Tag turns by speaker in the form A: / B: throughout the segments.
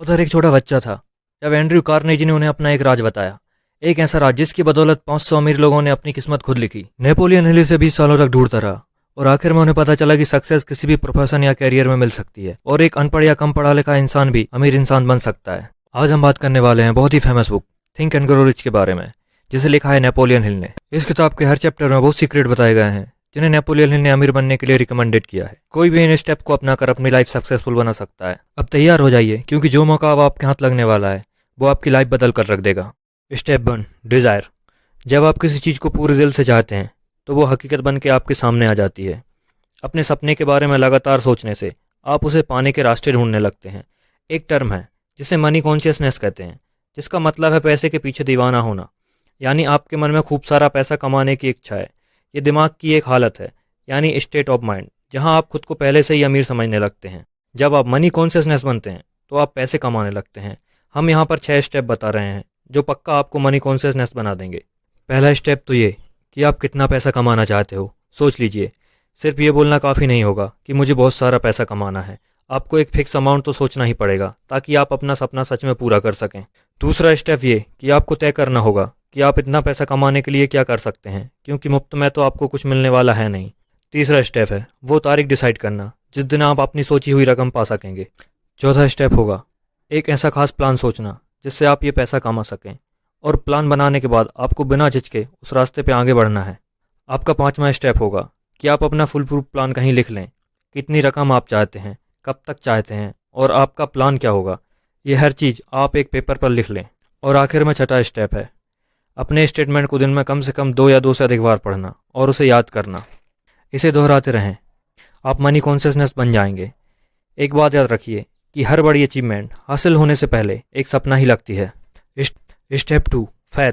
A: उधर एक छोटा बच्चा था जब एंड्रयू कार्नेजी ने उन्हें अपना एक राज बताया। एक ऐसा राज जिसकी बदौलत 500 अमीर लोगों ने अपनी किस्मत खुद लिखी। नेपोलियन हिल इसे 20 सालों तक ढूंढता रहा और आखिर में उन्हें पता चला कि सक्सेस किसी भी प्रोफेशन या कैरियर में मिल सकती है और एक अनपढ़ या कम पढ़ा लिखा इंसान भी अमीर इंसान बन सकता है। आज हम बात करने वाले हैं बहुत ही famous book think and grow rich के बारे में, जिसे लिखा है नेपोलियन हिल ने। इस किताब के हर चैप्टर में बहुत सीक्रेट बताए गए हैं जिन्हें नेपोलियन हिल ने अमीर बनने के लिए रिकमेंडेड किया है। कोई भी इन स्टेप को अपनाकर अपनी लाइफ सक्सेसफुल बना सकता है। अब तैयार हो जाइए, क्योंकि जो मौका अब आपके हाथ लगने वाला है वो आपकी लाइफ बदल कर रख देगा। Step 1, desire. जब आप किसी चीज़ को पूरे दिल से चाहते हैं तो वो हकीकत बन के आपके सामने आ जाती है। अपने सपने के बारे में लगातार सोचने से आप उसे पाने के रास्ते ढूंढने लगते हैं। एक टर्म है जिसे मनी कॉन्शियसनेस कहते हैं, जिसका मतलब है पैसे के पीछे दीवाना होना। यानी आपके मन में खूब सारा पैसा कमाने की इच्छा है। ये दिमाग की एक हालत है, यानी स्टेट ऑफ माइंड, जहां आप खुद को पहले से ही अमीर समझने लगते हैं। जब आप मनी कॉन्शियसनेस बनते हैं तो आप पैसे कमाने लगते हैं। हम यहाँ पर 6 स्टेप बता रहे हैं जो पक्का आपको मनी कॉन्शियसनेस बना देंगे। पहला स्टेप तो ये कि आप कितना पैसा कमाना चाहते हो। सोच लीजिए, सिर्फ ये बोलना काफ़ी नहीं होगा कि मुझे बहुत सारा पैसा कमाना है। आपको एक फिक्स अमाउंट तो सोचना ही पड़ेगा ताकि आप अपना सपना सच में पूरा कर सकें। दूसरा स्टेप ये कि आपको तय करना होगा कि आप इतना पैसा कमाने के लिए क्या कर सकते हैं, क्योंकि मुफ्त में तो आपको कुछ मिलने वाला है नहीं। तीसरा स्टेप है वो तारीख डिसाइड करना जिस दिन आप अपनी सोची हुई रकम पा सकेंगे। चौथा स्टेप होगा एक ऐसा खास प्लान सोचना जिससे आप ये पैसा कमा सकें, और प्लान बनाने के बाद आपको बिना झिझके उस रास्ते पे आगे बढ़ना है। आपका 5वां स्टेप होगा कि आप अपना फुल प्रूफ प्लान कहीं लिख लें। कितनी रकम आप चाहते हैं, कब तक चाहते हैं और आपका प्लान क्या होगा, ये हर चीज़ आप एक पेपर पर लिख लें। और आखिर में छठा स्टेप है अपने स्टेटमेंट को दिन में कम से कम 2 या 2 से अधिक बार पढ़ना और उसे याद करना। इसे दोहराते रहें, आप मनी कॉन्शियसनेस बन जाएंगे। एक बात याद रखिए कि हर बड़ी अचीवमेंट हासिल होने से पहले एक सपना ही लगती है। स्टेप 2, फैथ,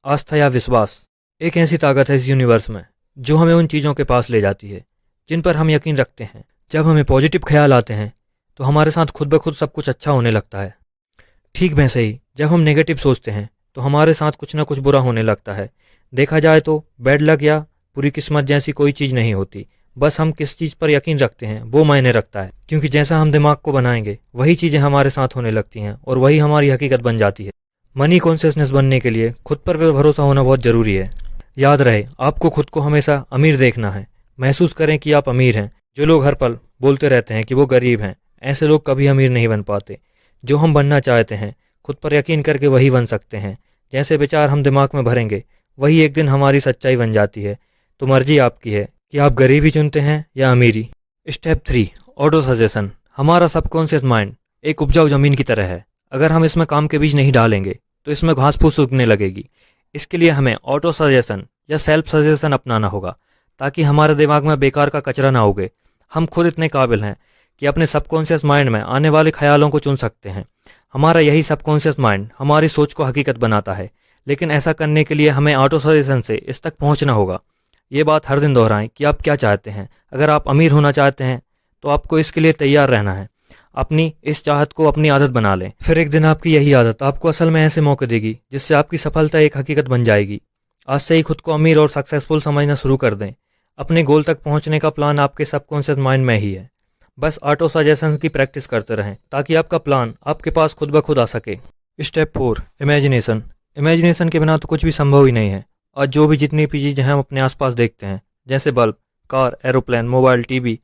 A: आस्था या विश्वास। एक ऐसी ताकत है इस यूनिवर्स में जो हमें उन चीज़ों के पास ले जाती है जिन पर हम यकीन रखते हैं। जब हमें पॉजिटिव ख्याल आते हैं तो हमारे साथ खुद ब खुद सब कुछ अच्छा होने लगता है। ठीक वैसे ही जब हम नेगेटिव सोचते हैं तो हमारे साथ कुछ ना कुछ बुरा होने लगता है। देखा जाए तो बैड लक या बुरी किस्मत जैसी कोई चीज़ नहीं होती, बस हम किस चीज़ पर यकीन रखते हैं वो मायने रखता है। क्योंकि जैसा हम दिमाग को बनाएंगे वही चीज़ें हमारे साथ होने लगती हैं और वही हमारी हकीकत बन जाती है। मनी कॉन्शियसनेस बनने के लिए खुद पर भरोसा होना बहुत ज़रूरी है। याद रहे, आपको खुद को हमेशा अमीर देखना है। महसूस करें कि आप अमीर हैं। जो लोग हर पल बोलते रहते हैं कि वो गरीब हैं, ऐसे लोग कभी अमीर नहीं बन पाते। जो हम बनना चाहते हैं खुद पर यकीन करके वही बन सकते हैं। जैसे विचार हम दिमाग में भरेंगे वही एक दिन हमारी सच्चाई बन जाती है। तो मर्जी आपकी है कि आप गरीबी चुनते हैं या अमीरी। Step 3, auto suggestion. हमारा सबकॉन्शियस माइंड एक उपजाऊ जमीन की तरह है। अगर हम इसमें काम के बीज नहीं डालेंगे तो इसमें घास फूस उगने लगेगी। इसके लिए हमें ऑटो सजेशन या सेल्फ सजेशन अपनाना होगा ताकि हमारे दिमाग में बेकार का कचरा ना उगे। हम खुद इतने काबिल हैं कि अपने सबकॉन्शियस माइंड में आने वाले ख्यालों को चुन सकते हैं। हमारा यही सबकॉन्शियस माइंड हमारी सोच को हकीकत बनाता है, लेकिन ऐसा करने के लिए हमें ऑटो सजेशन से इस तक पहुंचना होगा। ये बात हर दिन दोहराएं कि आप क्या चाहते हैं। अगर आप अमीर होना चाहते हैं तो आपको इसके लिए तैयार रहना है। अपनी इस चाहत को अपनी आदत बना लें, फिर एक दिन आपकी यही आदत आपको असल में ऐसे मौके देगी जिससे आपकी सफलता एक हकीकत बन जाएगी। आज से ही खुद को अमीर और सक्सेसफुल समझना शुरू कर दें। अपने गोल तक पहुंचने का प्लान आपके सबकॉन्शियस माइंड में ही है। बस ऑटो सजेशन की प्रैक्टिस करते रहें ताकि आपका प्लान आपके पास खुद ब खुद आ सके। Step 4, imagination. इमेजिनेशन के बिना तो कुछ भी संभव ही नहीं है। और जो भी जितनी भी चीज़ें हम अपने आसपास देखते हैं, जैसे bulb, car, aeroplane, mobile, TV,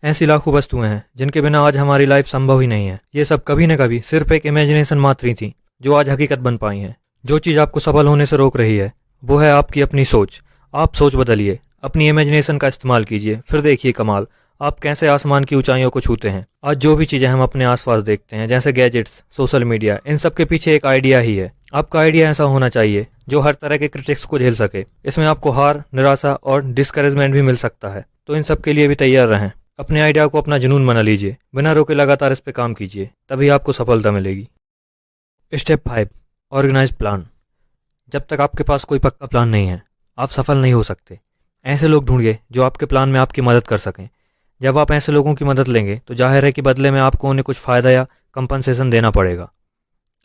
A: ऐसी लाखों वस्तुएं हैं जिनके बिना आज हमारी लाइफ संभव ही नहीं है। ये सब कभी न कभी सिर्फ एक इमेजिनेशन मात्र ही थी जो आज हकीकत बन पाई हैं। जो चीज़ आपको सफल होने से रोक रही है वो है आपकी अपनी सोच। आप सोच बदलिए, अपनी इमेजिनेशन का इस्तेमाल कीजिए, फिर देखिए कमाल आप कैसे आसमान की ऊंचाइयों को छूते हैं। आज जो भी चीज़ें हम अपने आसपास देखते हैं, जैसे गैजेट्स, सोशल मीडिया, इन सब के पीछे एक आइडिया ही है। आपका आइडिया ऐसा होना चाहिए जो हर तरह के क्रिटिक्स को झेल सके। इसमें आपको हार, निराशा और डिस्करेजमेंट भी मिल सकता है, तो इन सब के लिए भी तैयार रहें। अपने आइडिया को अपना जुनून बना लीजिए, बिना रोके लगातार इस पे काम कीजिए, तभी आपको सफलता मिलेगी। Step 5, organise plan. जब तक आपके पास कोई पक्का प्लान नहीं है आप सफल नहीं हो सकते। ऐसे लोग ढूंढिए जो आपके प्लान में आपकी मदद कर सकें। जब आप ऐसे लोगों की मदद लेंगे तो जाहिर है कि बदले में आपको उन्हें कुछ फ़ायदा या कंपनसेशन देना पड़ेगा।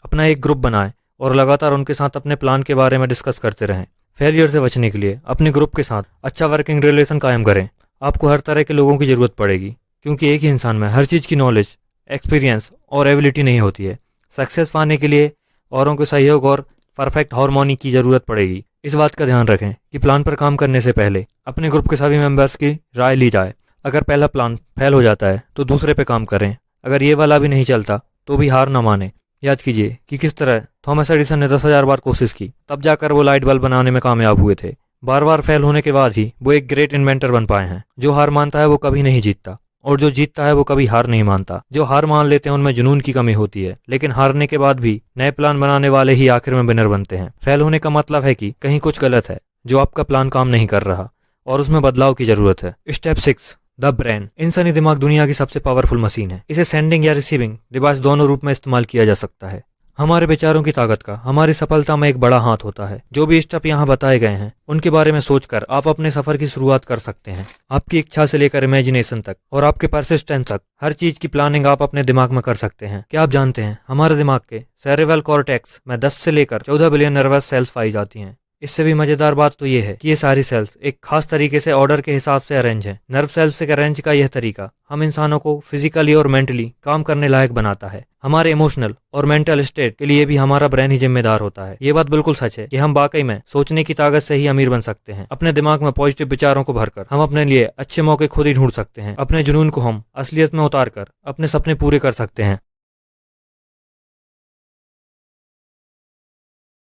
A: अपना एक ग्रुप बनाएं और लगातार उनके साथ अपने प्लान के बारे में डिस्कस करते रहें। फेलियर से बचने के लिए अपने ग्रुप के साथ अच्छा वर्किंग रिलेशन कायम करें। आपको हर तरह के लोगों की ज़रूरत पड़ेगी, क्योंकि एक ही इंसान में हर चीज़ की नॉलेज, एक्सपीरियंस और एबिलिटी नहीं होती है। सक्सेस पाने के लिए औरों के सहयोग और परफेक्ट हार्मोनी की जरूरत पड़ेगी। इस बात का ध्यान रखें कि प्लान पर काम करने से पहले अपने ग्रुप के सभी मेंबर्स की राय ली जाए। अगर पहला प्लान फेल हो जाता है तो दूसरे पे काम करें। अगर ये वाला भी नहीं चलता तो भी हार ना माने। याद कीजिए कि किस तरह थॉमस एडिसन ने 10,000 बार कोशिश की, तब जाकर वो लाइट बल्ब बनाने में कामयाब हुए थे। बार बार फेल होने के बाद ही वो एक ग्रेट इन्वेंटर बन पाए हैं। जो हार मानता है वो कभी नहीं जीतता, और जो जीतता है वो कभी हार नहीं मानता। जो हार मान लेते हैं उनमें जुनून की कमी होती है, लेकिन हारने के बाद भी नए प्लान बनाने वाले ही आखिर में विनर बनते हैं। फेल होने का मतलब है कि कहीं कुछ गलत है, जो आपका प्लान काम नहीं कर रहा और उसमें बदलाव की जरूरत है। Step 6, the brain. इंसानी दिमाग दुनिया की सबसे पावरफुल मशीन है। इसे सेंडिंग या रिसीविंग डिवाइस दोनों रूप में इस्तेमाल किया जा सकता है। हमारे विचारों की ताकत का हमारी सफलता में एक बड़ा हाथ होता है। जो भी स्टेप यहाँ बताए गए हैं उनके बारे में सोचकर आप अपने सफर की शुरुआत कर सकते हैं। आपकी इच्छा से लेकर इमेजिनेशन तक और आपके परसिस्टेंस तक, हर चीज की प्लानिंग आप अपने दिमाग में कर सकते हैं। क्या आप जानते हैं हमारे दिमाग के सेरेब्रल कॉर्टेक्स में 10 से लेकर 14 बिलियन नर्वस सेल्स पाई जाती हैं। इससे भी मजेदार बात तो ये है कि ये सारी सेल्स एक खास तरीके से ऑर्डर के हिसाब से अरेंज हैं। नर्व सेल्स से अरेंज का यह तरीका हम इंसानों को फिजिकली और मेंटली काम करने लायक बनाता है। हमारे इमोशनल और मेंटल स्टेट के लिए भी हमारा ब्रेन ही जिम्मेदार होता है। ये बात बिल्कुल सच है कि हम वाकई में सोचने की ताकत से ही अमीर बन सकते हैं। अपने दिमाग में पॉजिटिव विचारों को भरकर हम अपने लिए अच्छे मौके खुद ही ढूंढ सकते हैं। अपने जुनून को हम असलियत में उतार कर अपने सपने पूरे कर सकते हैं।